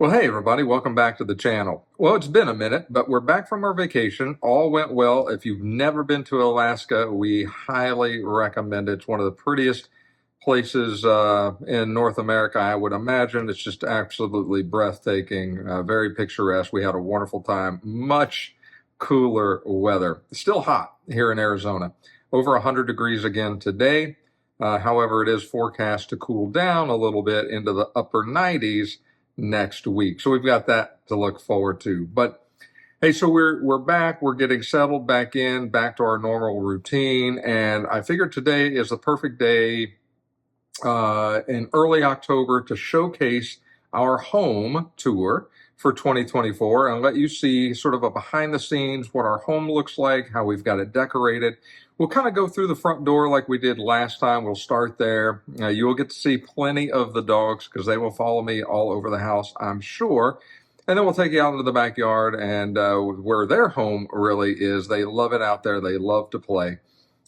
Well, hey everybody, welcome back to the channel. Well, it's been a minute, but we're back from our vacation. All went well. If you've never been to Alaska, we highly recommend it. It's one of the prettiest places in North America, I would imagine. It's just absolutely breathtaking, very picturesque. We had a wonderful time. Much cooler weather. Still hot here in Arizona. Over 100 degrees again today. However, it is forecast to cool down a little bit into the upper 90s next week. So we've got that to look forward to. But hey, so we're back. We're getting settled back to our normal routine. And I figured today is the perfect day in early October to showcase our home tour for 2024 and let you see sort of a behind the scenes, what our home looks like, how we've got it decorated. We'll kind of go through the front door like we did last time. We'll start there. You will get to see plenty of the dogs because they will follow me all over the house, I'm sure. And then we'll take you out into the backyard and where their home really is. They love it out there. They love to play.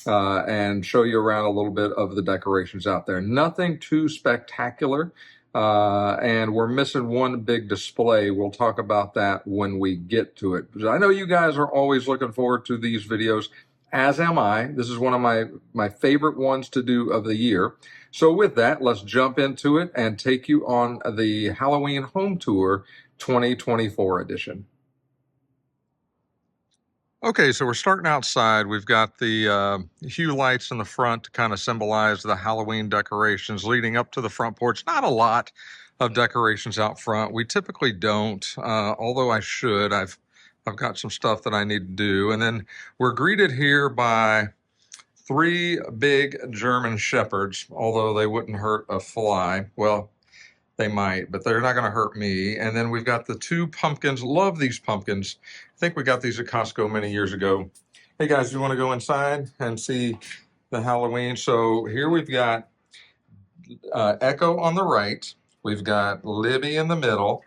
And show you around a little bit of the decorations out there. Nothing too spectacular. And we're missing one big display. We'll talk about that when we get to it. I know you guys are always looking forward to these videos, as am I. This is one of my favorite ones to do of the year. So with that, let's jump into it and take you on the Halloween Home Tour 2024 edition. Okay, so we're starting outside. We've got the hue lights in the front to kind of symbolize the Halloween decorations leading up to the front porch. Not a lot of decorations out front. We typically don't, although I should. I've got some stuff that I need to do. And then we're greeted here by 3 big German Shepherds, although they wouldn't hurt a fly. Well, they might, but they're not going to hurt me. And then we've got the 2 pumpkins. Love these pumpkins. I think we got these at Costco many years ago. Hey guys, you want to go inside and see the Halloween? So here we've got Ekko on the right. We've got Libby in the middle.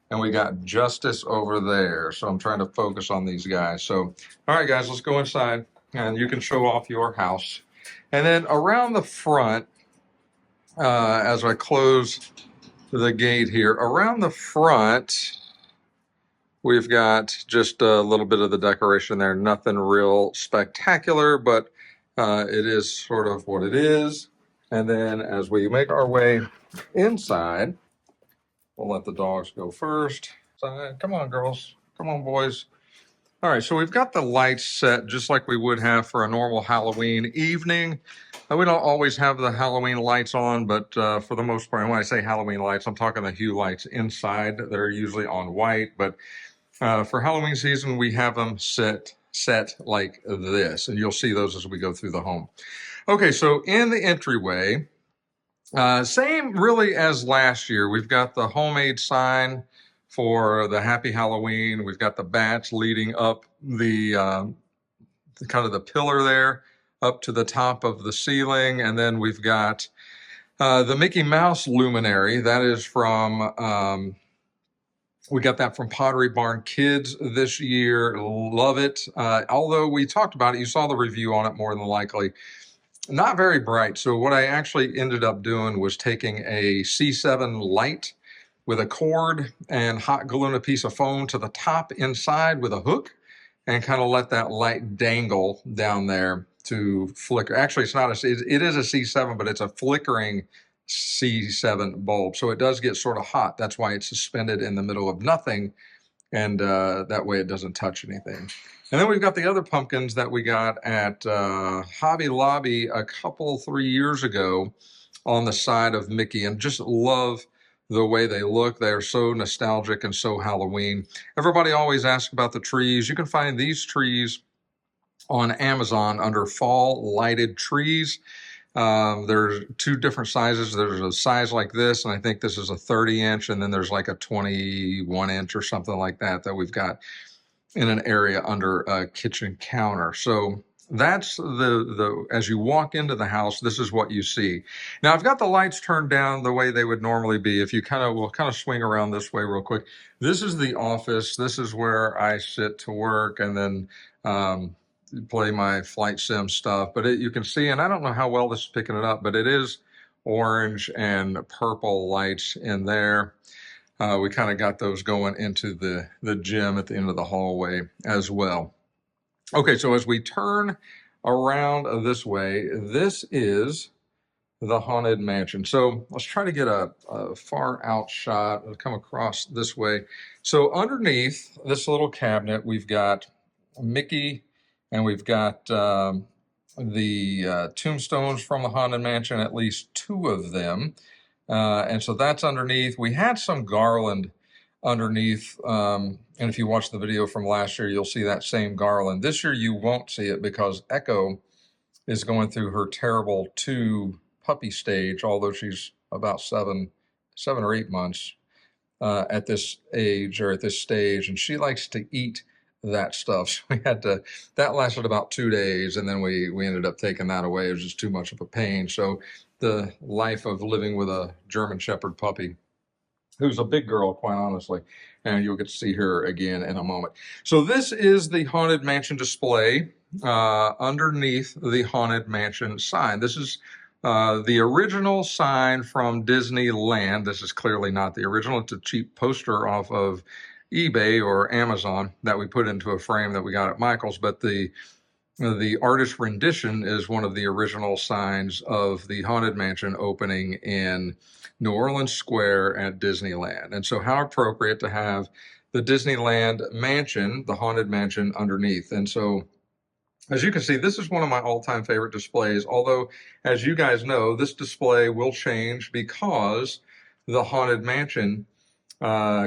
And we got Justice over there. So I'm trying to focus on these guys. So, all right, guys, let's go inside. And you can show off your house. And then around the front, as I close the gate here, around the front, we've got just a little bit of the decoration there. Nothing real spectacular, but it is sort of what it is. And then as we make our way inside, we'll let the dogs go first. Come on, girls. Come on, boys. All right, so we've got the lights set just like we would have for a normal Halloween evening. We don't always have the Halloween lights on, but for the most part, and when I say Halloween lights, I'm talking the hue lights inside that are usually on white. But for Halloween season, we have them set like this, and you'll see those as we go through the home. Okay, so in the entryway, same really as last year. We've got the homemade sign for the Happy Halloween. We've got the bats leading up the kind of the pillar there up to the top of the ceiling. And then we've got the Mickey Mouse luminary. That is from, we got that from Pottery Barn Kids this year. Love it. Although we talked about it, you saw the review on it more than likely. Not very bright. So what I actually ended up doing was taking a C7 light with a cord and hot gluing a piece of foam to the top inside with a hook and kind of let that light dangle down there to flicker. Actually, it's not it is a C7, but it's a flickering C7 bulb. So it does get sort of hot. That's why it's suspended in the middle of nothing. And that way it doesn't touch anything. And then we've got the other pumpkins that we got at Hobby Lobby a 3 years ago on the side of Mickey, and just love the way they look. They are so nostalgic and so Halloween. Everybody always asks about the trees. You can find these trees on Amazon under fall lighted trees. There's 2 different sizes. There's a size like this, and I think this is a 30-inch, and then there's like a 21-inch or something like that we've got in an area under a kitchen counter. So that's as you walk into the house, this is what you see. Now I've got the lights turned down the way they would normally be. If you we'll kind of swing around this way real quick. This is the office. This is where I sit to work and then play my flight sim stuff. But you can see, and I don't know how well this is picking it up, but it is orange and purple lights in there. we kind of got those going into the gym at the end of the hallway as well. Okay, so as we turn around this way, this is the Haunted Mansion. So let's try to get a far out shot. I'll come across this way. So underneath this little cabinet, we've got Mickey, and we've got the tombstones from the Haunted Mansion, at least 2 of them. And so that's underneath. We had some garland underneath. And if you watch the video from last year, you'll see that same garland. This year, you won't see it because Ekko is going through her terrible 2 puppy stage, although she's about 7 or 8 months at this age or at this stage, and she likes to eat that stuff. So we had to, that lasted about 2 days, and then we ended up taking that away. It was just too much of a pain. So the life of living with a German Shepherd puppy, who's a big girl, quite honestly, and you'll get to see her again in a moment. So this is the Haunted Mansion display underneath the Haunted Mansion sign. This is the original sign from Disneyland. This is clearly not the original. It's a cheap poster off of eBay or Amazon that we put into a frame that we got at Michael's, but the artist rendition is one of the original signs of the Haunted Mansion opening in New Orleans Square at Disneyland. And so how appropriate to have the Disneyland mansion, the Haunted Mansion, underneath. And so as you can see, this is one of my all-time favorite displays, although, as you guys know, this display will change because the Haunted Mansion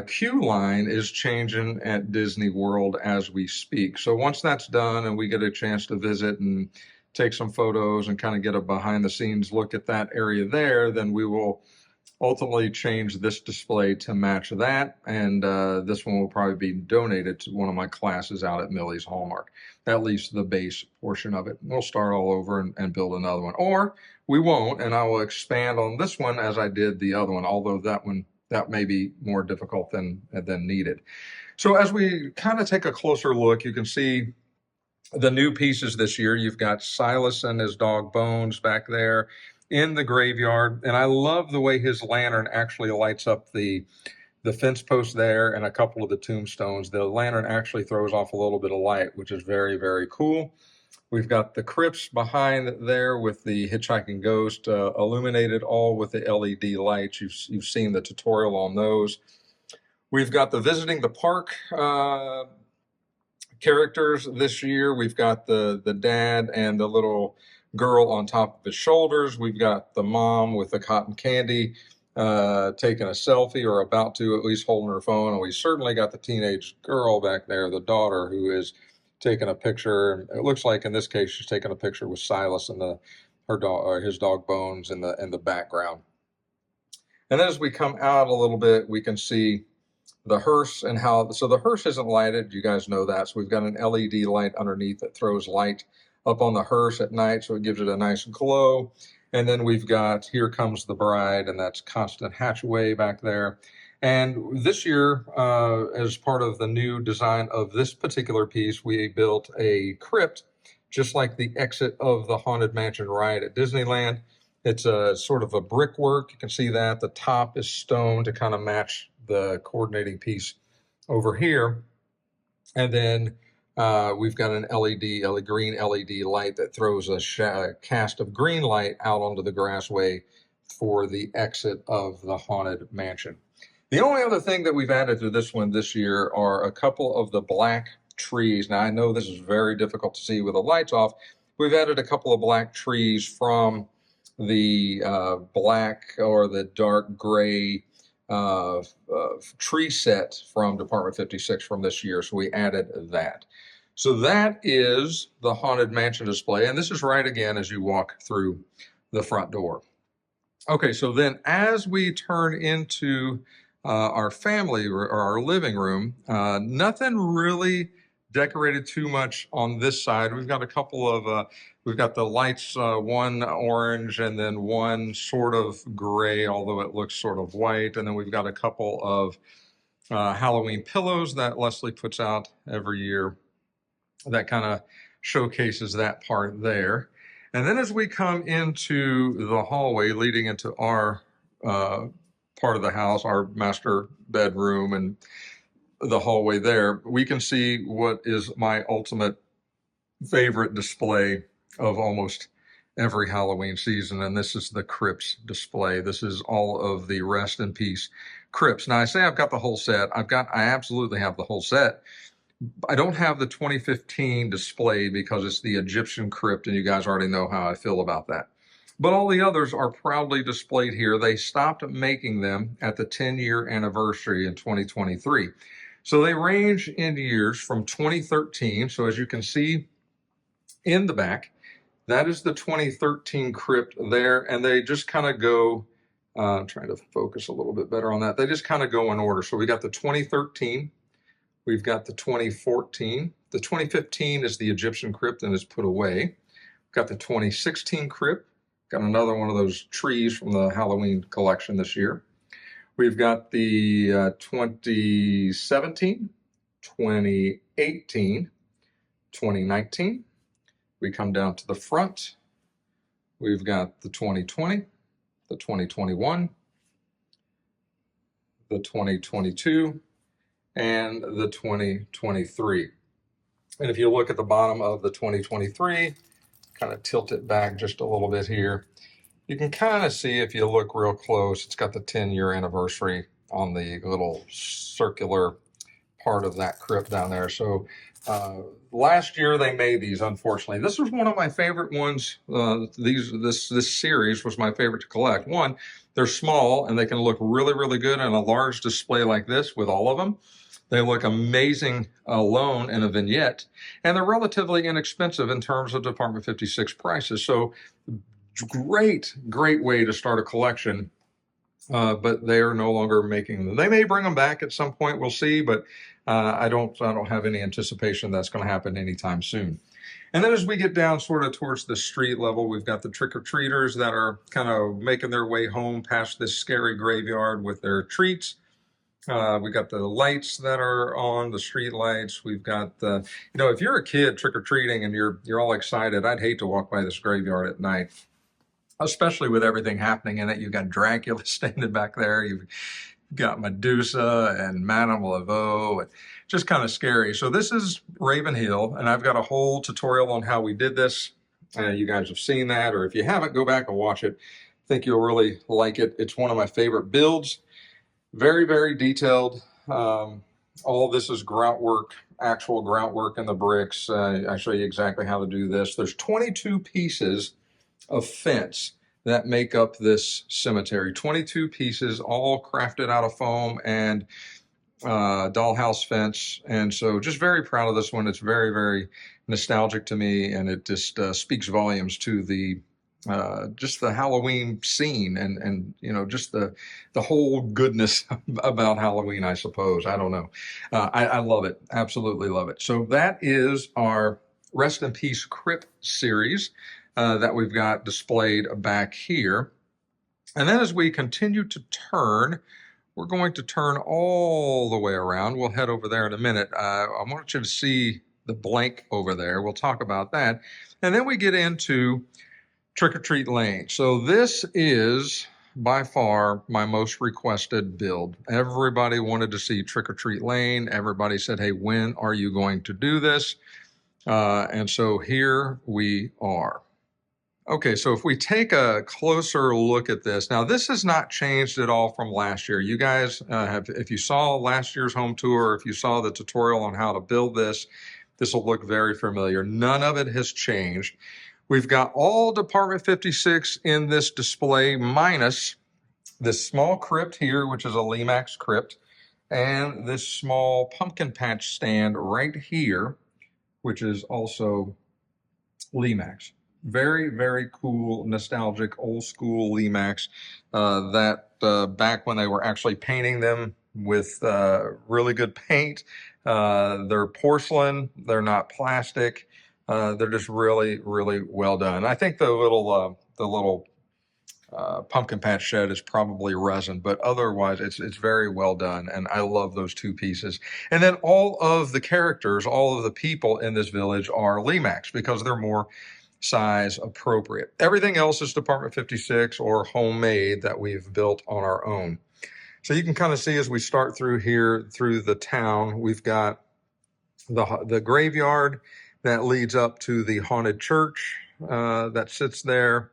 queue line is changing at Disney World as we speak. So once that's done and we get a chance to visit and take some photos and kind of get a behind-the-scenes look at that area there, then we will ultimately change this display to match that, and this one will probably be donated to one of my classes out at Millie's Hallmark, at least the base portion of it. We'll start all over and build another one, or we won't, and I will expand on this one as I did the other one, although that may be more difficult than needed. So as we kind of take a closer look, you can see the new pieces this year. You've got Silas and his dog Bones back there in the graveyard, and I love the way his lantern actually lights up the fence post there and a couple of the tombstones. The lantern actually throws off a little bit of light, which is very, very cool. We've got the Crips behind there with the hitchhiking ghost illuminated all with the LED lights. You've seen the tutorial on those. We've got the Visiting the Park characters this year. We've got the dad and the little girl on top of his shoulders. We've got the mom with the cotton candy taking a selfie, or about to, at least holding her phone. And we certainly got the teenage girl back there, the daughter, who is taking a picture. And it looks like in this case she's taking a picture with Silas and his dog Bones in the background. And then as we come out a little bit, we can see the hearse and how, so the hearse isn't lighted, you guys know that. So we've got an LED light underneath that throws light up on the hearse at night, so it gives it a nice glow. And then we've got Here Comes the Bride, and that's Constant Hatchaway back there. And this year, as part of the new design of this particular piece, we built a crypt, just like the exit of the Haunted Mansion ride at Disneyland. It's a sort of a brickwork. You can see that. The top is stone to kind of match the coordinating piece over here. And then we've got an green LED light that throws a cast of green light out onto the grassway for the exit of the Haunted Mansion. The only other thing that we've added to this one this year are a couple of the black trees. Now, I know this is very difficult to see with the lights off. We've added a couple of black trees from the black or the dark gray tree set from Department 56 from this year. So we added that. So that is the Haunted Mansion display. And this is right again as you walk through the front door. Okay, so then as we turn into our family or our living room, nothing really decorated too much on this side. We've got a couple of, we've got the lights, one orange and then one sort of gray, although it looks sort of white. And then we've got a couple of Halloween pillows that Leslie puts out every year that kind of showcases that part there. And then as we come into the hallway leading into our part part of the house, our master bedroom and the hallway there, we can see what is my ultimate favorite display of almost every Halloween season, and this is the Crips display. This is all of the Rest in Peace Crips. Now, I say I've got the whole set. I absolutely have the whole set. I don't have the 2015 display because it's the Egyptian crypt, and you guys already know how I feel about that. But all the others are proudly displayed here. They stopped making them at the 10-year anniversary in 2023. So they range in years from 2013. So as you can see in the back, that is the 2013 crypt there, and they just kind of go, trying to focus a little bit better on that. They just kind of go in order. So we got the 2013, we've got the 2014, the 2015 is the Egyptian crypt and is put away. We've got the 2016 crypt, got another one of those trees from the Halloween collection this year. We've got the 2017, 2018, 2019. We come down to the front. We've got the 2020, the 2021, the 2022, and the 2023. And if you look at the bottom of the 2023, kind of tilt it back just a little bit here, you can kind of see, if you look real close, it's got the 10-year anniversary on the little circular part of that crypt down there. So last year they made these, unfortunately. This was one of my favorite ones. This series was my favorite to collect. One, they're small and they can look really, really good in a large display like this with all of them. They look amazing alone in a vignette, and they're relatively inexpensive in terms of Department 56 prices. So great way to start a collection. But they are no longer making them. They may bring them back at some point. We'll see, but I don't have any anticipation that's going to happen anytime soon. And then as we get down sort of towards the street level, we've got the trick-or-treaters that are kind of making their way home past this scary graveyard with their treats. We got the lights that are on, the street lights. We've got the, if you're a kid trick-or-treating and you're all excited, I'd hate to walk by this graveyard at night, especially with everything happening in it. You've got Dracula standing back there. You've got Medusa and Madame Laveau, and just kind of scary. So this is Raven Hill, and I've got a whole tutorial on how we did this. You guys have seen that, or if you haven't, go back and watch it. I think you'll really like it. It's one of my favorite builds. Very, very detailed. All of this is groundwork, actual groundwork in the bricks. I show you exactly how to do this. There's 22 pieces of fence that make up this cemetery. 22 pieces, all crafted out of foam and dollhouse fence. And so just very proud of this one. It's very, very nostalgic to me, and it just speaks volumes to the just the Halloween scene and just the whole goodness about Halloween, I suppose. I don't know. I love it. Absolutely love it. So that is our Rest in Peace Crypt series that we've got displayed back here. And then as we continue to turn, we're going to turn all the way around. We'll head over there in a minute. I want you to see the blank over there. We'll talk about that. And then we get into Trick or Treat Lane. So this is by far my most requested build. Everybody wanted to see Trick or Treat Lane. Everybody said, hey, when are you going to do this? And so here we are. Okay, so if we take a closer look at this, now this has not changed at all from last year. You guys if you saw last year's home tour, if you saw the tutorial on how to build this, this will look very familiar. None of it has changed. We've got all Department 56 in this display, minus this small crypt here, which is a Limax crypt, and this small pumpkin patch stand right here, which is also Limax. Very, very cool, nostalgic, old school Limax that back when they were actually painting them with really good paint. They're porcelain, they're not plastic. They're just really, really well done. I think the little pumpkin patch shed is probably resin, but otherwise it's very well done, and I love those two pieces. And then all of the characters, all of the people in this village are Limax because they're more size appropriate. Everything else is Department 56 or homemade that we've built on our own. So you can kind of see as we start through here, through the town, we've got the graveyard that leads up to the haunted church that sits there.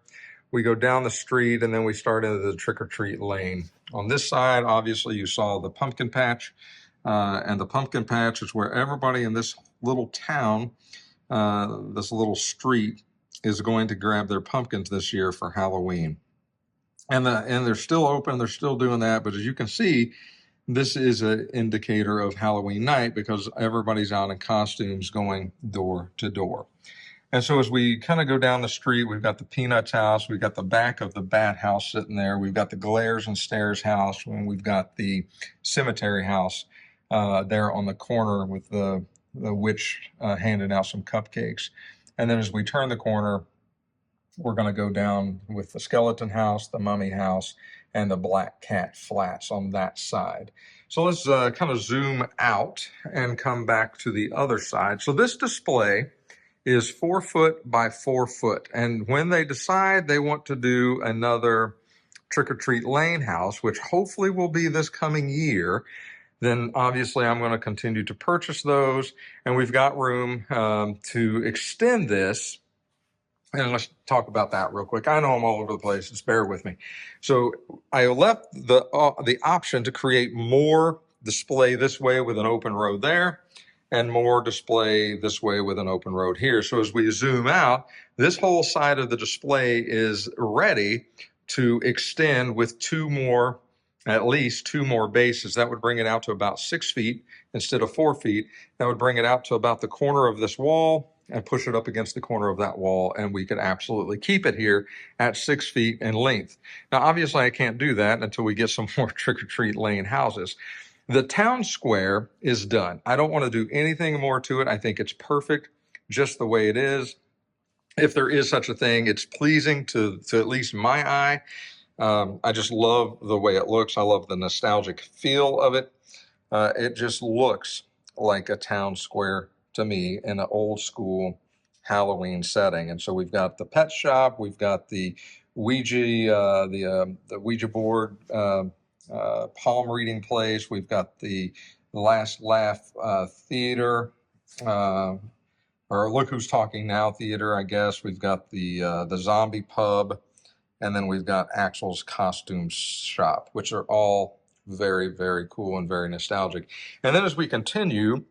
We go down the street and then we start into the trick-or-treat lane. On this side, obviously, you saw the pumpkin patch. And the pumpkin patch is where everybody in this little town, this little street, is going to grab their pumpkins this year for Halloween. And they're still open, they're still doing that. But as you can see, this is an indicator of Halloween night because everybody's out in costumes going door to door. And so as we kind of go down the street, we've got the Peanuts house, we've got the back of the Bat house sitting there, we've got the Glares and Stares house, and we've got the Cemetery house there on the corner with the witch handing out some cupcakes. And then as we turn the corner, we're going to go down with the Skeleton house, the Mummy house, and the Black Cat Flats on that side. So let's kind of zoom out and come back to the other side. So this display is 4 foot by 4 foot. And when they decide they want to do another trick-or-treat lane house, which hopefully will be this coming year, then obviously I'm going to continue to purchase those. And we've got room to extend this. And let's talk about that real quick. I know I'm all over the place. Just bear with me. So I left the option to create more display this way with an open road there, and more display this way with an open road here. So as we zoom out, this whole side of the display is ready to extend with at least two more bases. That would bring it out to about 6 feet instead of 4 feet. That would bring it out to about the corner of this wall and push it up against the corner of that wall, and we could absolutely keep it here at 6 feet in length. Now, obviously, I can't do that until we get some more trick-or-treat lane houses. The town square is done. I don't want to do anything more to it. I think it's perfect just the way it is. If there is such a thing, it's pleasing to at least my eye. I just love the way it looks. I love the nostalgic feel of it. It just looks like a town square to me in an old school Halloween setting. And so we've got the pet shop, we've got the Ouija, the Ouija board, palm reading place. We've got the Last Laugh theater, or Look Who's Talking Now theater, I guess. We've got the zombie pub, and then we've got Axel's costume shop, which are all very, very cool and very nostalgic. And then as we continue,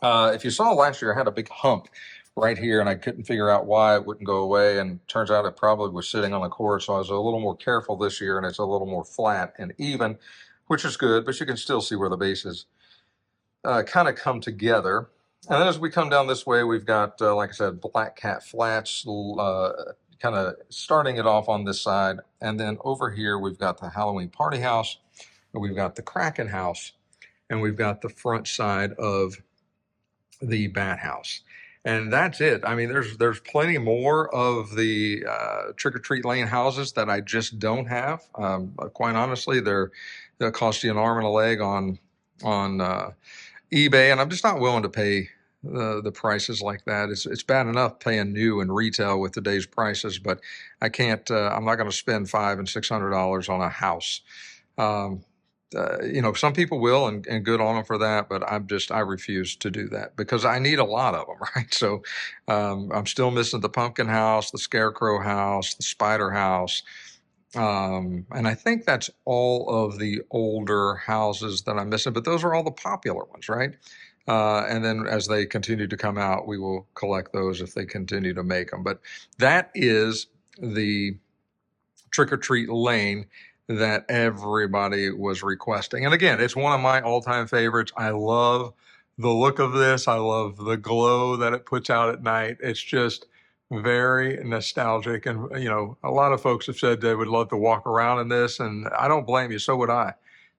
if you saw last year, I had a big hump right here, and I couldn't figure out why it wouldn't go away. And turns out it probably was sitting on the cord, so I was a little more careful this year, and it's a little more flat and even, which is good, but you can still see where the bases kind of come together. And then as we come down this way, we've got, like I said, Black Cat Flats, kind of starting it off on this side. And then over here, we've got the Halloween Party House, and we've got the Kraken House, and we've got the front side of the Bat House. And that's it. I mean, there's plenty more of the trick-or-treat lane houses that I just don't have. Quite honestly, they'll cost you an arm and a leg on eBay, and I'm just not willing to pay the prices like that. It's bad enough paying new and retail with today's prices, but I can't. I'm not going to spend $500 and $600 on a house. Some people will, and good on them for that, but I refuse to do that because I need a lot of them, right? So I'm still missing the pumpkin house, the scarecrow house, the spider house. And I think that's all of the older houses that I'm missing, but those are all the popular ones, right? And then as they continue to come out, we will collect those if they continue to make them. But that is the trick-or-treat lane that everybody was requesting. And again, it's one of my all-time favorites. I love the look of this. I love the glow that it puts out at night. It's just very nostalgic. And, a lot of folks have said they would love to walk around in this, and I don't blame you. So would I.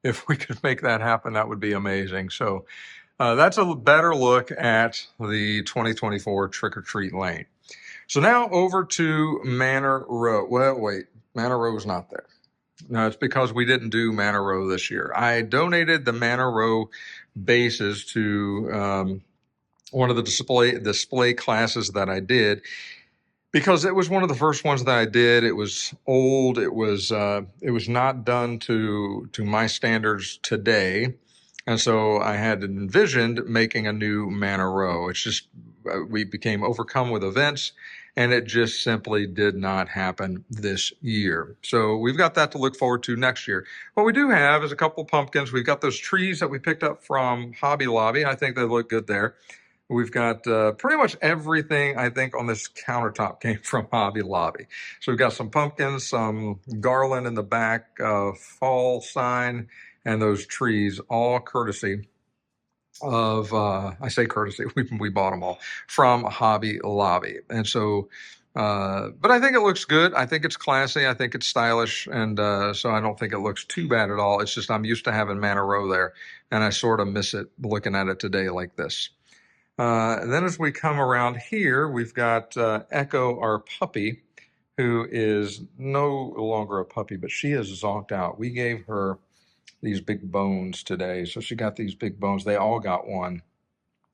If we could make that happen, that would be amazing. So that's a better look at the 2024 Trick-or-Treat Lane. So now over to Manor Row. Well, wait, Manor Row is not there. No, it's because we didn't do Manor Row this year. I donated the Manor Row bases to one of the display classes that I did. because it was one of the first ones that I did. It was old. It was not done to my standards today, and so I had envisioned making a new Manor Row. It's just we became overcome with events, and it just simply did not happen this year. So we've got that to look forward to next year. What we do have is a couple of pumpkins. We've got those trees that we picked up from Hobby Lobby. I think they look good there. We've got pretty much everything, I think, on this countertop came from Hobby Lobby. So we've got some pumpkins, some garland in the back, fall sign, and those trees, all courtesy of, I say courtesy, we bought them all from Hobby Lobby. And so, but I think it looks good. I think it's classy. I think it's stylish. And so I don't think it looks too bad at all. It's just I'm used to having Manor Row there, and I sort of miss it looking at it today like this. And then as we come around here, we've got Ekko, our puppy, who is no longer a puppy, but she is zonked out. We gave her these big bones today. So she got these big bones. They all got one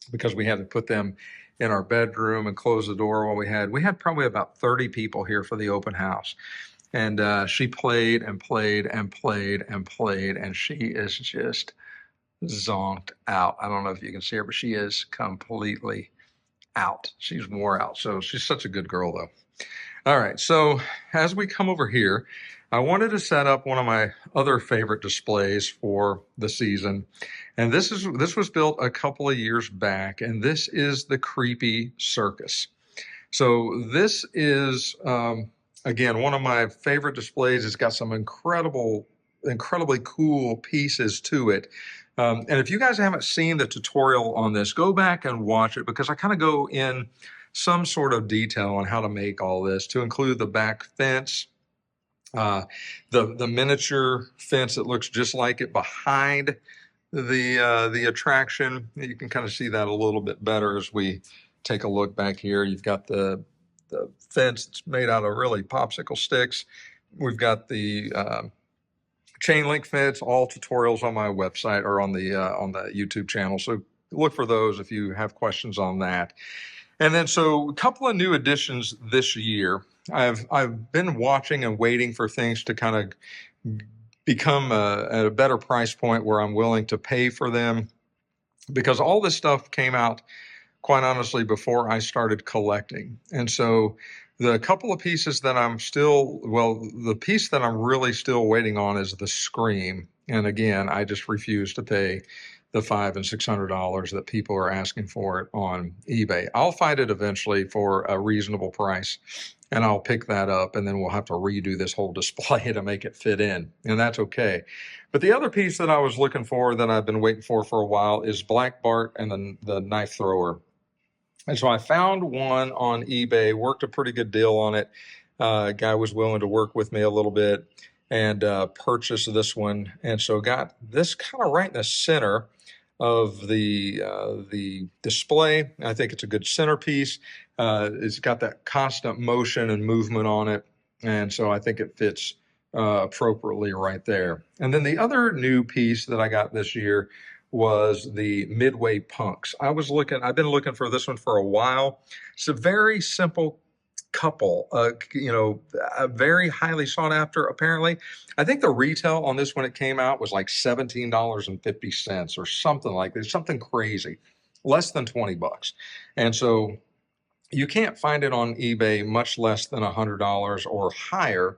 because we had to put them in our bedroom and close the door while we had probably about 30 people here for the open house. And she played and played and played and played, and she is just zonked out. I don't know if you can see her, but she is completely out. She's wore out. So she's such a good girl, though. All right. So as we come over here, I wanted to set up one of my other favorite displays for the season. And this was built a couple of years back, and this is the Creepy Circus. So this is, again, one of my favorite displays. It's got some incredibly cool pieces to it. And if you guys haven't seen the tutorial on this, go back and watch it, because I kind of go in some sort of detail on how to make all this, to include the back fence, the miniature fence that looks just like it behind the attraction. You can kind of see that a little bit better as we take a look back here. You've got the fence that's made out of really popsicle sticks. We've got the chain link fence. All tutorials on my website or on the YouTube channel. So look for those if you have questions on that. And then, so a couple of new additions this year. I've been watching and waiting for things to kind of become at a better price point where I'm willing to pay for them, because all this stuff came out, quite honestly, before I started collecting. And so the couple of pieces that the piece that I'm really still waiting on is the Scream. And again, I just refuse to pay the $500 and $600 that people are asking for it on eBay. I'll find it eventually for a reasonable price, and I'll pick that up, and then we'll have to redo this whole display to make it fit in, and that's okay. But the other piece that I was looking for, that I've been waiting for a while, is Black Bart and the knife thrower. And so I found one on eBay, worked a pretty good deal on it. A guy was willing to work with me a little bit and purchase this one. And so got this kind of right in the center of the display. I think it's a good centerpiece. It's got that constant motion and movement on it. And so I think it fits appropriately right there. And then the other new piece that I got this year was the Midway Punks. I've been looking for this one for a while. It's a very simple couple, very highly sought after, apparently. I think the retail on this when it came out was like $17.50 or something like that, something crazy, less than $20. And so you can't find it on eBay much less than $100 or higher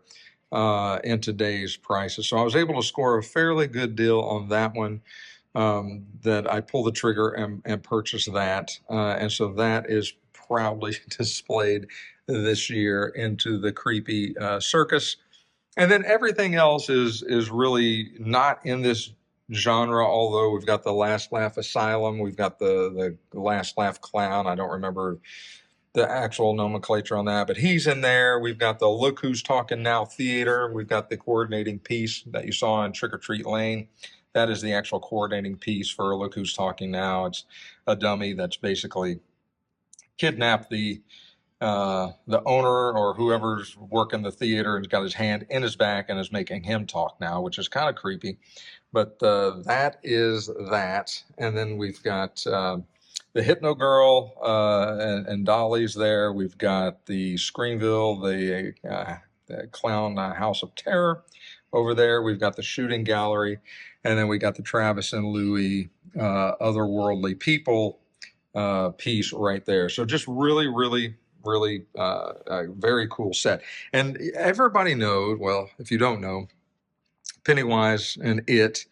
in today's prices. So I was able to score a fairly good deal on that one. That I pulled the trigger and purchased that. And so that is proudly displayed this year into the Creepy Circus. And then everything else is really not in this genre, although we've got the Last Laugh Asylum, we've got the Last Laugh Clown. I don't remember the actual nomenclature on that, but he's in there. We've got the Look Who's Talking Now Theater. We've got the coordinating piece that you saw in Trick or Treat Lane. That is the actual coordinating piece for Look Who's Talking Now. It's a dummy that's basically kidnapped the owner or whoever's working the theater and got his hand in his back and is making him talk now, which is kind of creepy. But that is that. And then we've got the Hypno Girl and Dolly's there. We've got the Screamville, the Clown House of Terror over there. We've got the Shooting Gallery, and then we got the Travis and Louie Otherworldly People piece right there. So just really, really, really a very cool set. And everybody knows, well, if you don't know, Pennywise and It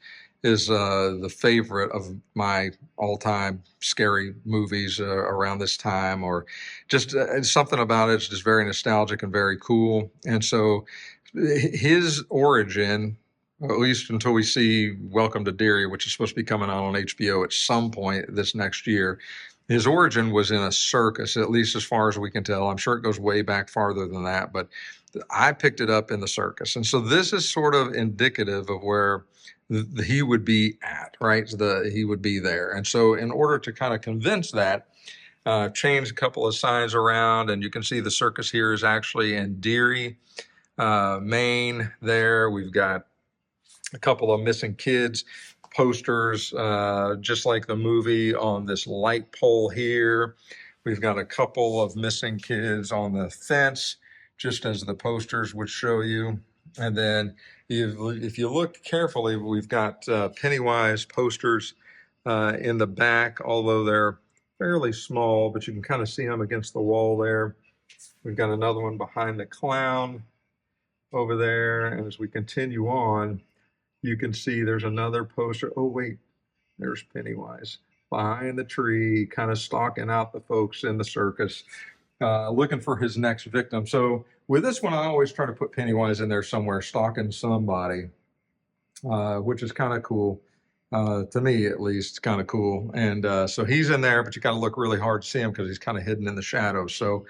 is the favorite of my all-time scary movies around this time, or just something about it's just very nostalgic and very cool. And so his origin, at least until we see Welcome to Derry, which is supposed to be coming out on HBO at some point this next year, his origin was in a circus, at least as far as we can tell. I'm sure it goes way back farther than that, but I picked it up in the circus. And so this is sort of indicative of where he would be at, right? He would be there. And so in order to kind of convince that, changed a couple of signs around, and you can see the circus here is actually in Derry, Maine there. We've got a couple of missing kids posters, just like the movie, on this light pole here. We've got a couple of missing kids on the fence, just as the posters would show you. And then if you look carefully, we've got Pennywise posters in the back, although they're fairly small, but you can kind of see them against the wall there. We've got another one behind the clown over there. And as we continue on, you can see there's another poster. Oh, wait, there's Pennywise behind the tree, kind of stalking out the folks in the circus, looking for his next victim. So with this one, I always try to put Pennywise in there somewhere, stalking somebody, which is kind of cool. To me, at least, kind of cool. And so he's in there, but you got to look really hard to see him because he's kind of hidden in the shadows. So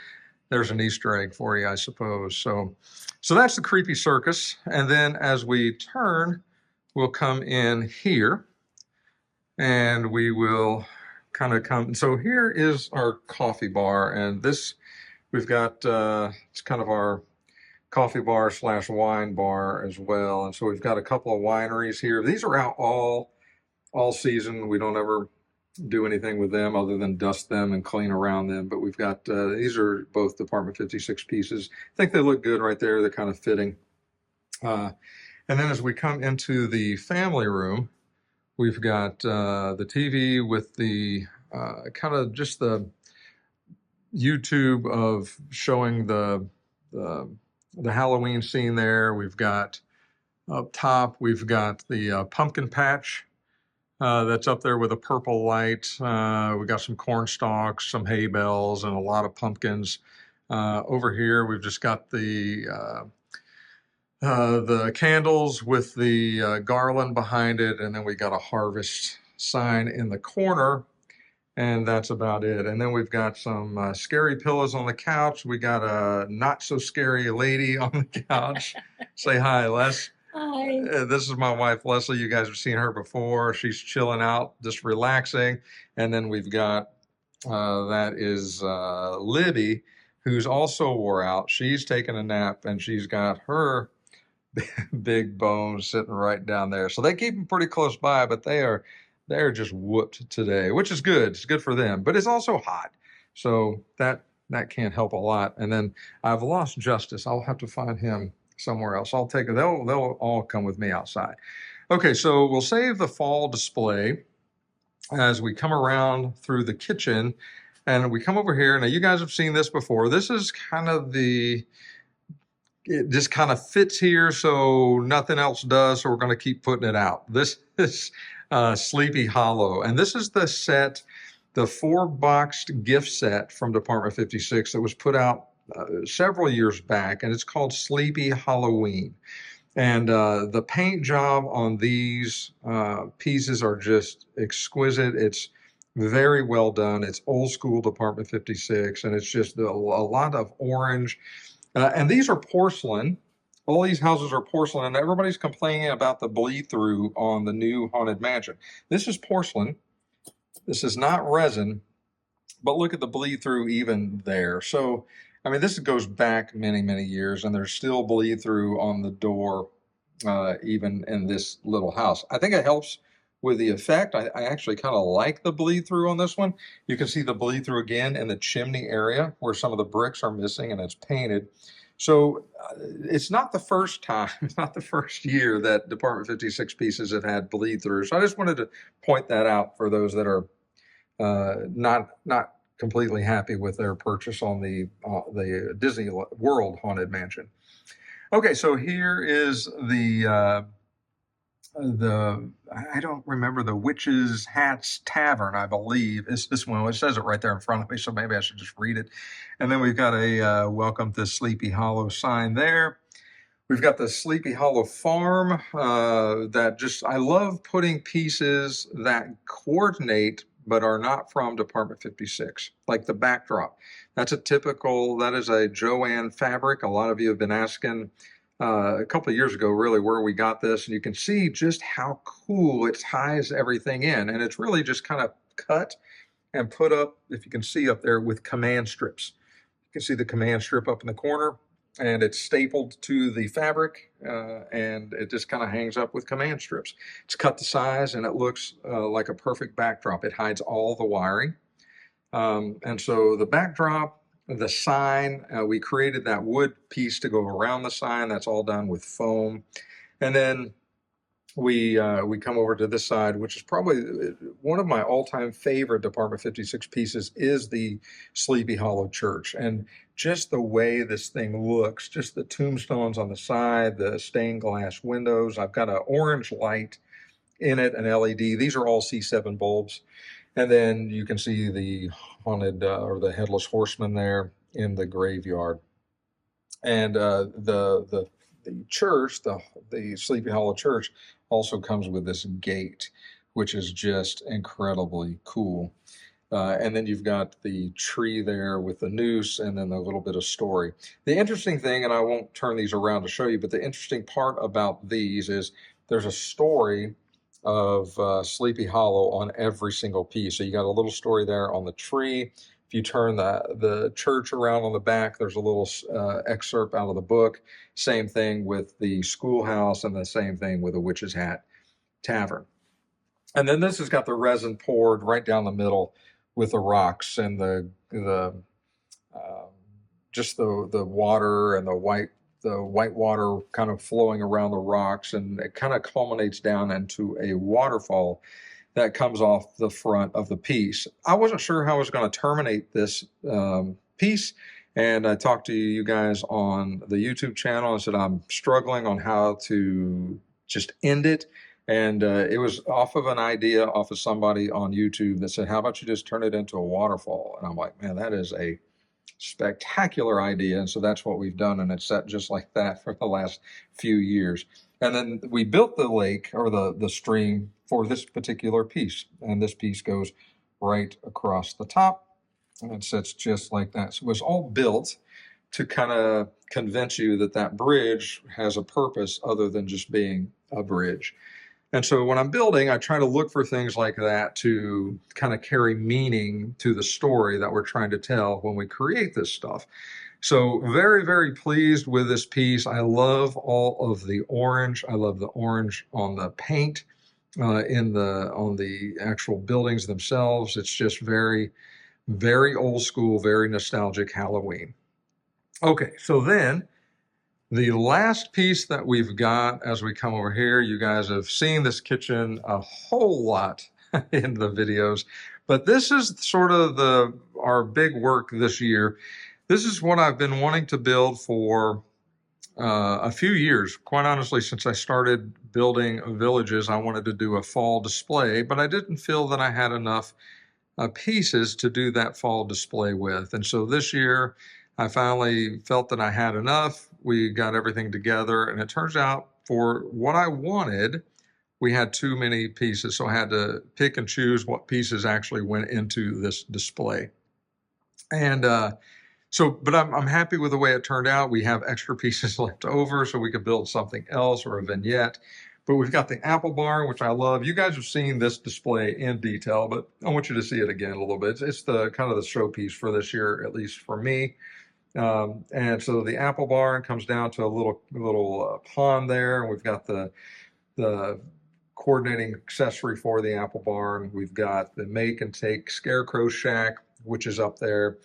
there's an Easter egg for you, I suppose. So that's the creepy circus. And then as we turn, we'll come in here and we will kind of come. So here is our coffee bar, and this we've got, it's kind of our coffee bar / wine bar as well. And so we've got a couple of wineries here. These are out all season. We don't ever do anything with them other than dust them and clean around them. But we've got, these are both Department 56 pieces. I think they look good right there. They're kind of fitting. And then as we come into the family room, we've got the TV with the kind of just the YouTube of showing the Halloween scene there. We've got up top, we've got the pumpkin patch that's up there with a purple light. We got some corn stalks, some hay bales, and a lot of pumpkins. Over here, we've just got the candles with the garland behind it, and then we got a harvest sign in the corner, and that's about it. And then we've got some scary pillows on the couch. We got a not so scary lady on the couch. Say hi, Les. Hi. This is my wife, Leslie. You guys have seen her before. She's chilling out, just relaxing. And then we've got, that is Libby, who's also wore out. She's taking a nap, and she's got her big bones sitting right down there. So they keep them pretty close by, but they're just whooped today, which is good. It's good for them, but it's also hot. So that can't help a lot. And then I've lost Justice. I'll have to find him somewhere else. I'll take it. They'll all come with me outside. Okay, so we'll save the fall display as we come around through the kitchen, and we come over here. Now, you guys have seen this before. This is kind of it just kind of fits here, so nothing else does, so we're going to keep putting it out. This is Sleepy Hollow, and this is the set, the 4-boxed gift set from Department 56 that was put out several years back, and it's called Sleepy Halloween. And the paint job on these pieces are just exquisite. It's very well done. It's old school Department 56, and it's just a lot of orange. And these are porcelain. All these houses are porcelain, and everybody's complaining about the bleed through on the new Haunted Mansion. This is porcelain. This is not resin, but look at the bleed through even there. So, I mean, this goes back many, many years, and there's still bleed through on the door, even in this little house. I think it helps with the effect. I actually kind of like the bleed through on this one. You can see the bleed through again in the chimney area where some of the bricks are missing and it's painted. So it's not the first time, it's not the first year that Department 56 pieces have had bleed through. So I just wanted to point that out for those that are not completely happy with their purchase on the Disney World Haunted Mansion. Okay, so here is the I don't remember, the Witch's Hats Tavern, I believe. It's this one. It says it right there in front of me, so maybe I should just read it. And then we've got a welcome to Sleepy Hollow sign there. We've got the Sleepy Hollow Farm I love putting pieces that coordinate but are not from Department 56, like the backdrop. That is a Joanne fabric. A lot of you have been asking a couple of years ago, really, where we got this, and you can see just how cool it ties everything in. And it's really just kind of cut and put up, if you can see up there, with command strips. You can see the command strip up in the corner, and it's stapled to the fabric, and it just kind of hangs up with command strips. It's cut to size, and it looks like a perfect backdrop. It hides all the wiring. And so the backdrop, the sign, we created that wood piece to go around the sign. That's all done with foam. And then we come over to this side, which is probably one of my all-time favorite Department 56 pieces, is the Sleepy Hollow Church. And just the way this thing looks, just the tombstones on the side, the stained glass windows. I've got an orange light in it, an LED. These are all C7 bulbs. And then you can see the haunted or the headless horseman there in the graveyard. And the church, the Sleepy Hollow Church, also comes with this gate, which is just incredibly cool. And then you've got the tree there with the noose and then a little bit of story. The interesting thing, and I won't turn these around to show you, but the interesting part about these is there's a story of Sleepy Hollow on every single piece. So you got a little story there on the tree. If you turn the church around on the back, there's a little excerpt out of the book. Same thing with the schoolhouse, and the same thing with the Witch's Hat Tavern. And then this has got the resin poured right down the middle with the rocks and just the water and the white water kind of flowing around the rocks, and it kind of culminates down into a waterfall that comes off the front of the piece. I wasn't sure how I was going to terminate this piece, and I talked to you guys on the YouTube channel and said I'm struggling on how to just end it. And it was off of an idea off of somebody on YouTube that said, how about you just turn it into a waterfall? And I'm like, man, that is a spectacular idea. And so that's what we've done, and it's set just like that for the last few years. And then we built the lake, or the stream, for this particular piece, and this piece goes right across the top, and it sits just like that. So it was all built to kind of convince you that that bridge has a purpose other than just being a bridge. And so when I'm building, I try to look for things like that to kind of carry meaning to the story that we're trying to tell when we create this stuff. So very, very pleased with this piece. I love all of the orange. I love the orange on the paint, on the actual buildings themselves. It's just very, very old school, very nostalgic Halloween. Okay, so then the last piece that we've got as we come over here, you guys have seen this kitchen a whole lot in the videos, but this is sort of our big work this year. This is what I've been wanting to build for a few years. Quite honestly, since I started building villages, I wanted to do a fall display, but I didn't feel that I had enough pieces to do that fall display with. And so this year, I finally felt that I had enough. We got everything together, and it turns out for what I wanted, we had too many pieces. So I had to pick and choose what pieces actually went into this display. And but I'm happy with the way it turned out. We have extra pieces left over, so we could build something else or a vignette. But we've got the apple barn, which I love. You guys have seen this display in detail, but I want you to see it again a little bit. It's the kind of the showpiece for this year, at least for me. And so the apple barn comes down to a little pond there, and we've got the coordinating accessory for the apple barn. We've got the make and take scarecrow shack, which is up there.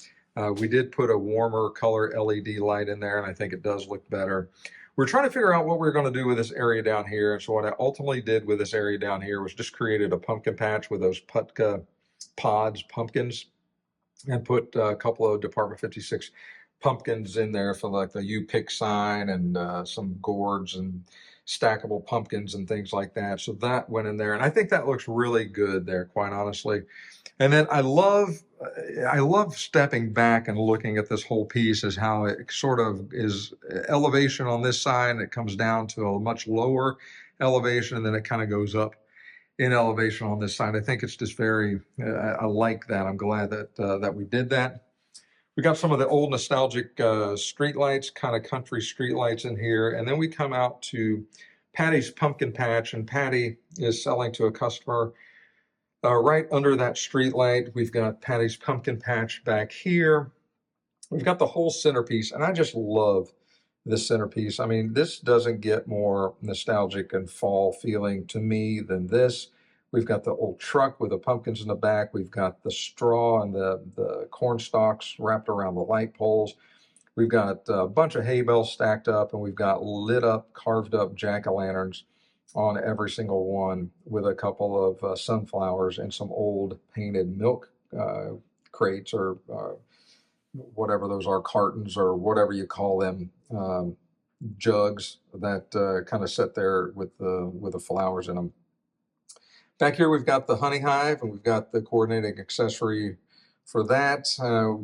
We did put a warmer color LED light in there, and I think it does look better. We're trying to figure out what we're going to do with this area down here. And so what I ultimately did with this area down here was just created a pumpkin patch with those Putka pods, pumpkins, and put a couple of Department 56 pumpkins in there for like the You Pick sign and some gourds and stackable pumpkins and things like that. So that went in there, and I think that looks really good there, quite honestly. And then I love stepping back and looking at this whole piece as how it sort of is elevation on this side. It comes down to a much lower elevation, and then it kind of goes up in elevation on this side. I think it's just very, I like that. I'm glad that we did that. We got some of the old nostalgic street lights, kind of country street lights in here. And then we come out to Patty's Pumpkin Patch, and Patty is selling to a customer right under that street light. We've got Patty's Pumpkin Patch back here. We've got the whole centerpiece, and I just love this centerpiece. I mean, this doesn't get more nostalgic and fall feeling to me than this. We've got the old truck with the pumpkins in the back. We've got the straw and the corn stalks wrapped around the light poles. We've got a bunch of hay bales stacked up, and we've got lit up, carved up jack-o'-lanterns on every single one, with a couple of sunflowers and some old painted milk crates or whatever those are, cartons or whatever you call them, jugs that kind of sit there with the flowers in them. Back here we've got the honey hive, and we've got the coordinating accessory for that.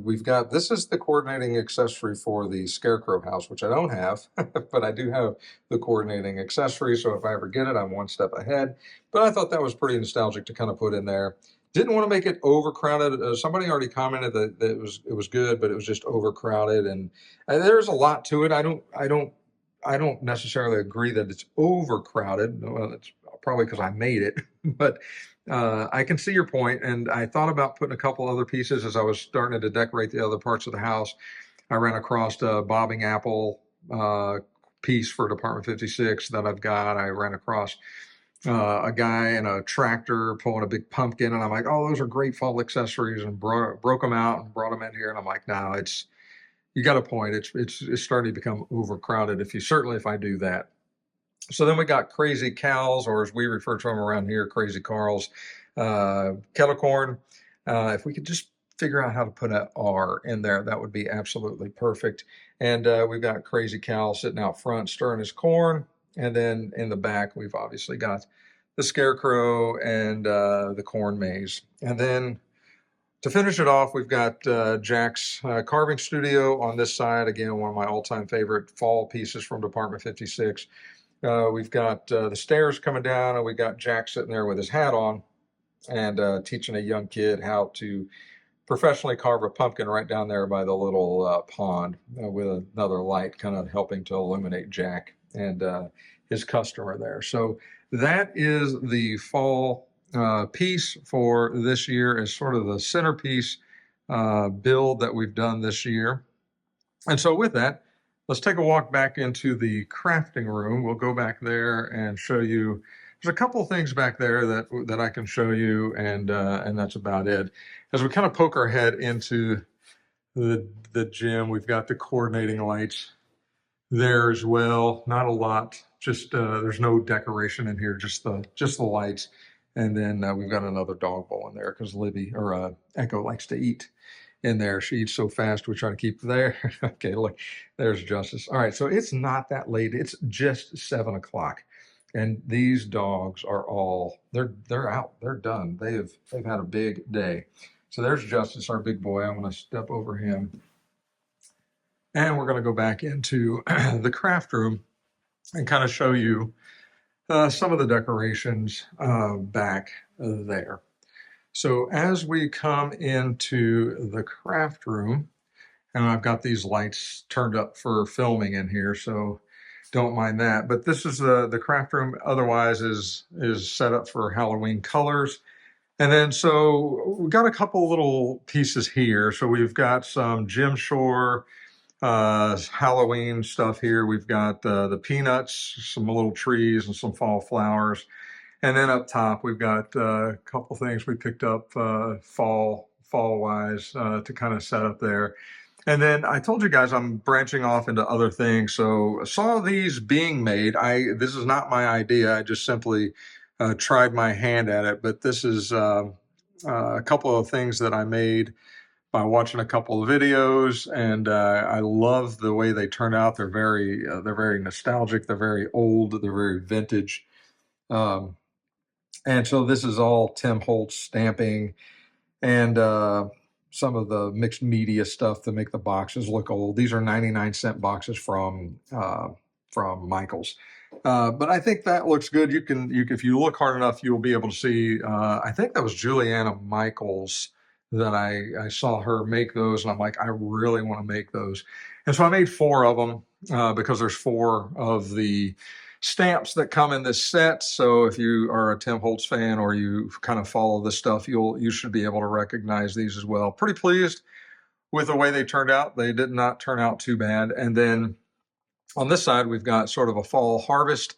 We've got, this is the coordinating accessory for the scarecrow house, which I don't have, but I do have the coordinating accessory, so if I ever get it, I'm one step ahead. But I thought that was pretty nostalgic to kind of put in there. Didn't want to make it overcrowded. Somebody already commented that it was good, but it was just overcrowded, and there's a lot to it. I don't necessarily agree that it's overcrowded. Well, it's probably because I made it, but I can see your point. And I thought about putting a couple other pieces as I was starting to decorate the other parts of the house. I ran across a bobbing apple piece for Department 56 that I've got. I ran across a guy in a tractor pulling a big pumpkin, and I'm like, oh, those are great fall accessories, and broke them out and brought them in here. And I'm like, no, you got a point. It's starting to become overcrowded if I do that. So then we got Crazy Cows, or as we refer to them around here, Crazy Carl's kettle corn. If we could just figure out how to put an R in there, that would be absolutely perfect. And we've got Crazy Cow sitting out front stirring his corn. And then in the back, we've obviously got the scarecrow and the corn maze. And then to finish it off, we've got Jack's carving studio on this side. Again, one of my all-time favorite fall pieces from Department 56. We've got the stairs coming down, and we've got Jack sitting there with his hat on and teaching a young kid how to professionally carve a pumpkin right down there by the little pond with another light kind of helping to illuminate Jack and his customer there. So that is the fall piece for this year, as sort of the centerpiece build that we've done this year. And so with that, let's take a walk back into the crafting room. We'll go back there and show you. There's a couple of things back there that I can show you, and that's about it. As we kind of poke our head into the gym, we've got the coordinating lights there as well. Not a lot. Just there's no decoration in here. Just the lights, and then we've got another dog bowl in there because Ekko likes to eat in there. She eats so fast, we try to keep there. Okay, look, there's Justice. All right, so it's not that late. It's just 7 o'clock, and these dogs are all they're out. They're done. They've had a big day. So there's Justice, our big boy. I'm going to step over him, and we're going to go back into the craft room and kind of show you some of the decorations back there. So as we come into the craft room, and I've got these lights turned up for filming in here, so don't mind that. But this is the craft room. Otherwise is set up for Halloween colors. And then so we've got a couple little pieces here. So we've got some Jim Shore Halloween stuff here. We've got the peanuts, some little trees, and some fall flowers. And then up top, we've got a couple things we picked up fall wise to kind of set up there. And then I told you guys I'm branching off into other things. So I saw these being made. This is not my idea. I just simply tried my hand at it. But this is a couple of things that I made by watching a couple of videos, and I love the way they turn out. They're very nostalgic. They're very old. They're very vintage. Um, and so this is all Tim Holtz stamping and some of the mixed media stuff to make the boxes look old. These are 99-cent boxes from Michael's. But I think that looks good. If you look hard enough, you'll be able to see. I think that was Juliana Michaels that I saw her make those, and I'm like, I really want to make those. And so I made 4 of them because there's 4 of the stamps that come in this set. So if you are a Tim Holtz fan or you kind of follow this stuff, you should be able to recognize these as well. Pretty pleased with the way they turned out. They did not turn out too bad. And then on this side, we've got sort of a fall harvest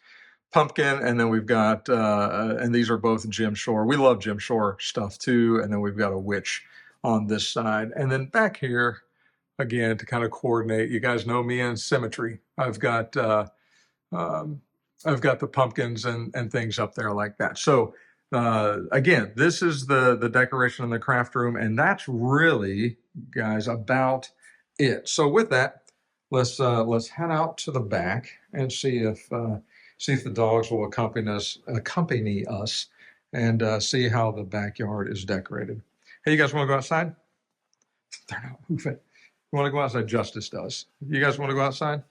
pumpkin, and then we've got, and these are both Jim Shore. We love Jim Shore stuff too. And then we've got a witch on this side. And then back here, again, to kind of coordinate, you guys know me and symmetry. I've got the pumpkins and things up there like that. So again, this is the decoration in the craft room, and that's really, guys, about it. So with that, let's head out to the back and see if the dogs will accompany us and see how the backyard is decorated. Hey, you guys want to go outside? They're not moving. You want to go outside? Justice does. You guys want to go outside?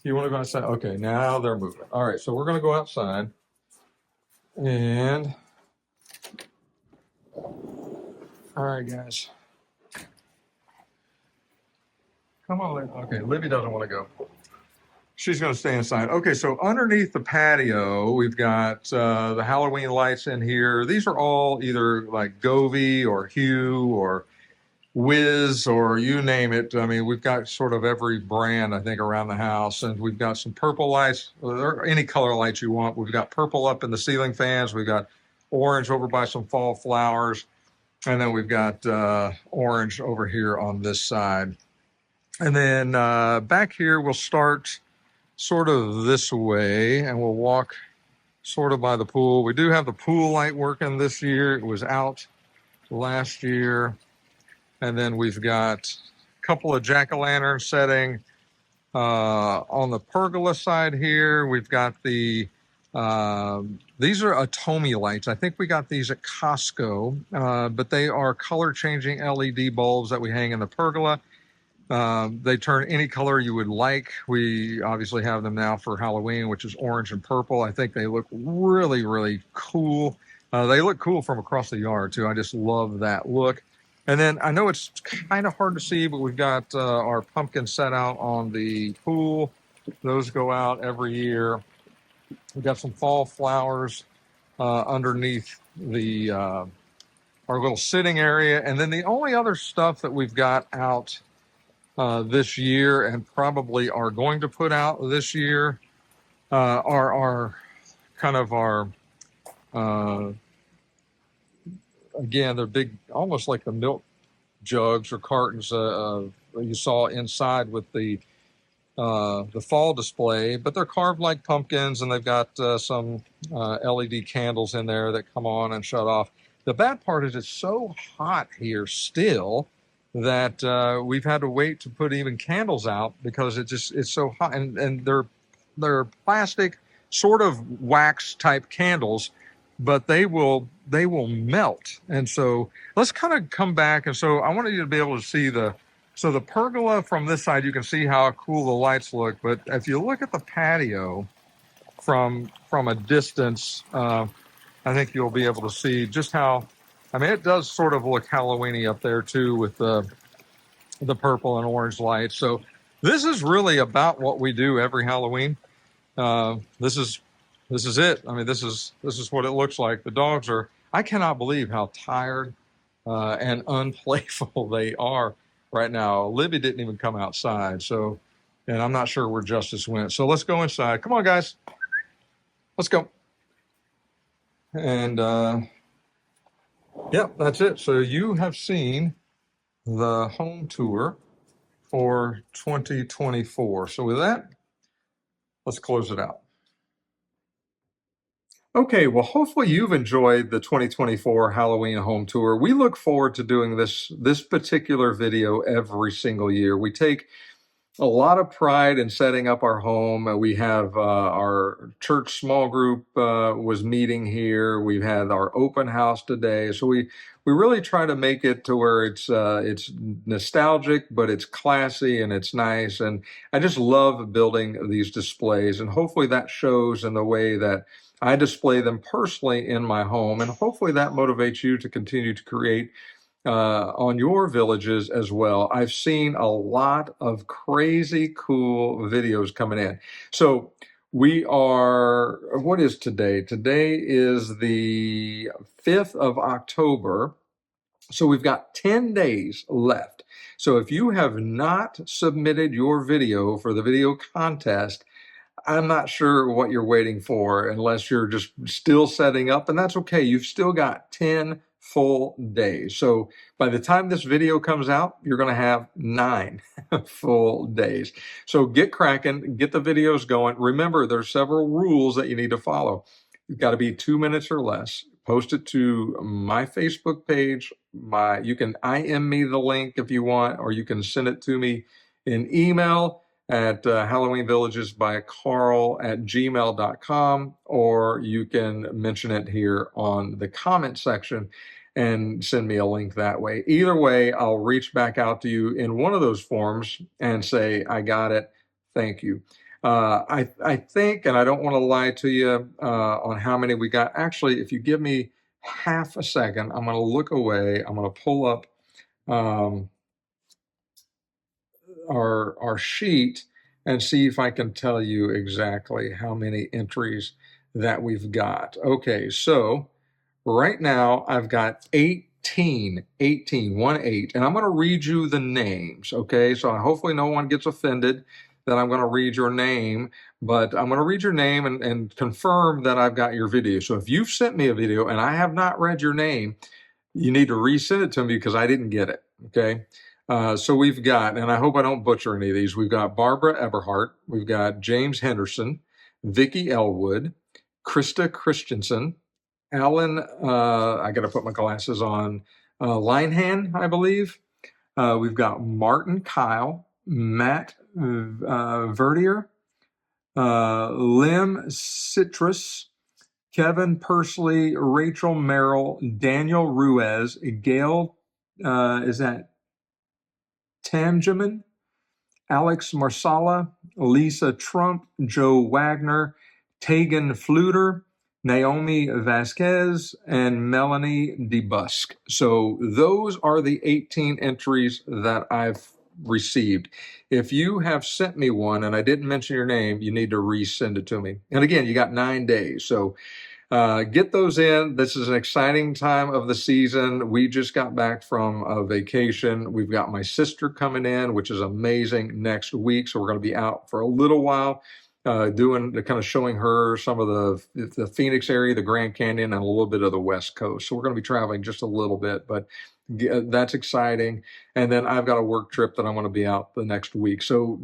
You want to go outside? Okay, now they're moving. All right, so we're going to go outside. And, all right, guys. Come on, Libby. Okay, Libby doesn't want to go. She's going to stay inside. Okay, so underneath the patio, we've got the Halloween lights in here. These are all either like Govee or Hue or Wiz or you name it. I mean, we've got sort of every brand, I think, around the house. And we've got some purple lights, or any color lights you want. We've got purple up in the ceiling fans. We've got orange over by some fall flowers. And then we've got orange over here on this side. And then back here, we'll start sort of this way, and we'll walk sort of by the pool. We do have the pool light working this year. It was out last year. And then we've got a couple of jack-o'-lanterns setting. On the pergola side here, we've got these are Atomi lights. I think we got these at Costco, but they are color-changing LED bulbs that we hang in the pergola. They turn any color you would like. We obviously have them now for Halloween, which is orange and purple. I think they look really, really cool. They look cool from across the yard, too. I just love that look. And then I know it's kind of hard to see, but we've got our pumpkins set out on the pool. Those go out every year. We've got some fall flowers underneath the our little sitting area. And then the only other stuff that we've got out this year and probably are going to put out this year are kind of our again, they're big, almost like the milk jugs or cartons you saw inside with the fall display, but they're carved like pumpkins, and they've got some LED candles in there that come on and shut off. The bad part is it's so hot here still that we've had to wait to put even candles out because it's so hot, and they're plastic, sort of wax type candles, but they will melt. And so let's kind of come back. And so I wanted you to be able to see the pergola from this side. You can see how cool the lights look. But if you look at the patio from a distance, I think you'll be able to see just how, I mean, it does sort of look Halloween-y up there too with the purple and orange lights. So this is really about what we do every Halloween. This is it. I mean, this is what it looks like. The dogs are, I cannot believe how tired and unplayful they are right now. Libby didn't even come outside. So, and I'm not sure where Justice went. So let's go inside. Come on, guys. Let's go. And yep, that's it. So you have seen the home tour for 2024. So with that, let's close it out. Okay, well, hopefully you've enjoyed the 2024 Halloween home tour. We look forward to doing this particular video every single year. We take a lot of pride in setting up our home. We have our church small group was meeting here. We've had our open house today. So we really try to make it to where it's nostalgic, but it's classy and it's nice. And I just love building these displays. And hopefully that shows in the way that I display them personally in my home. And hopefully that motivates you to continue to create on your villages as well. I've seen a lot of crazy cool videos coming in. So we are, what is today? Today is the 5th of October. So we've got 10 days left. So if you have not submitted your video for the video contest, I'm not sure what you're waiting for unless you're just still setting up, and that's okay. You've still got 10 full days. So by the time this video comes out, you're going to have 9 full days. So get cracking, get the videos going. Remember, there's several rules that you need to follow. You've got to be 2 minutes or less. Post it to my Facebook page. You can IM me the link if you want, or you can send it to me in email at halloweenvillagesbycarl@gmail.com, or you can mention it here on the comment section and send me a link that way. Either way, I'll reach back out to you in one of those forms and say, I got it. Thank you. I think, and I don't want to lie to you on how many we got. Actually, if you give me half a second, I'm going to look away. I'm going to pull up our sheet and see if I can tell you exactly how many entries that we've got. Okay, so right now I've got 18, 1-8, and I'm going to read you the names, okay? So hopefully no one gets offended that I'm going to read your name, but I'm going to read your name and confirm that I've got your video. So if you've sent me a video and I have not read your name, you need to resend it to me because I didn't get it, okay? So we've got, and I hope I don't butcher any of these, we've got Barbara Eberhardt, we've got James Henderson, Vicki Elwood, Krista Christensen, Alan, I got to put my glasses on, Linehan, I believe. We've got Martin Kyle, Matt Verdier, Lim Citrus, Kevin Persley, Rachel Merrill, Daniel Ruiz, Gail, is that Tangeman, Alex Marsala, Lisa Trump, Joe Wagner, Tegan Fluter, Naomi Vasquez, and Melanie DeBusk. So those are the 18 entries that I've received. If you have sent me one and I didn't mention your name, you need to resend it to me. And again, you got 9 days. So get those in. This is an exciting time of the season. We just got back from a vacation. We've got my sister coming in, which is amazing, next week. So we're going to be out for a little while, showing her some of the Phoenix area, the Grand Canyon, and a little bit of the West Coast. So we're going to be traveling just a little bit, but that's exciting. And then I've got a work trip that I'm going to be out the next week. So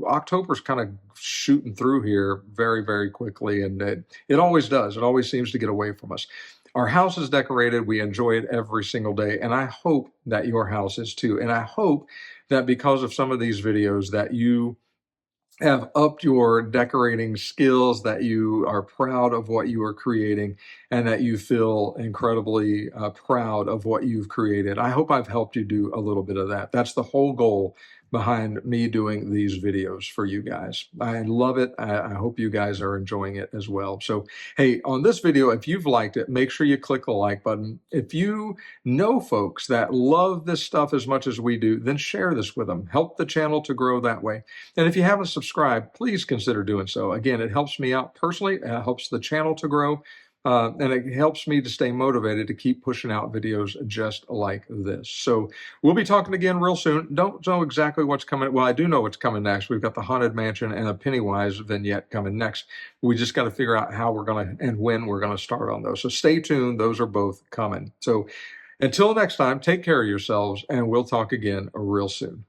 October's kind of shooting through here very, very quickly. And it always does. It always seems to get away from us. Our house is decorated. We enjoy it every single day. And I hope that your house is too. And I hope that because of some of these videos that you have upped your decorating skills, that you are proud of what you are creating, and that you feel incredibly proud of what you've created. I hope I've helped you do a little bit of that. That's the whole goal behind me doing these videos for you guys. I love it. I hope you guys are enjoying it as well. So, hey, on this video, if you've liked it, make sure you click the like button. If you know folks that love this stuff as much as we do, then share this with them. Help the channel to grow that way. And if you haven't subscribed, please consider doing so. Again, it helps me out personally. It helps the channel to grow. and it helps me to stay motivated to keep pushing out videos just like this. So we'll be talking again real soon. Don't know exactly what's coming. Well, I do know what's coming next. We've got the Haunted Mansion and a Pennywise vignette coming next. We just got to figure out how we're going to and when we're going to start on those. So stay tuned. Those are both coming. So until next time, take care of yourselves, and we'll talk again real soon.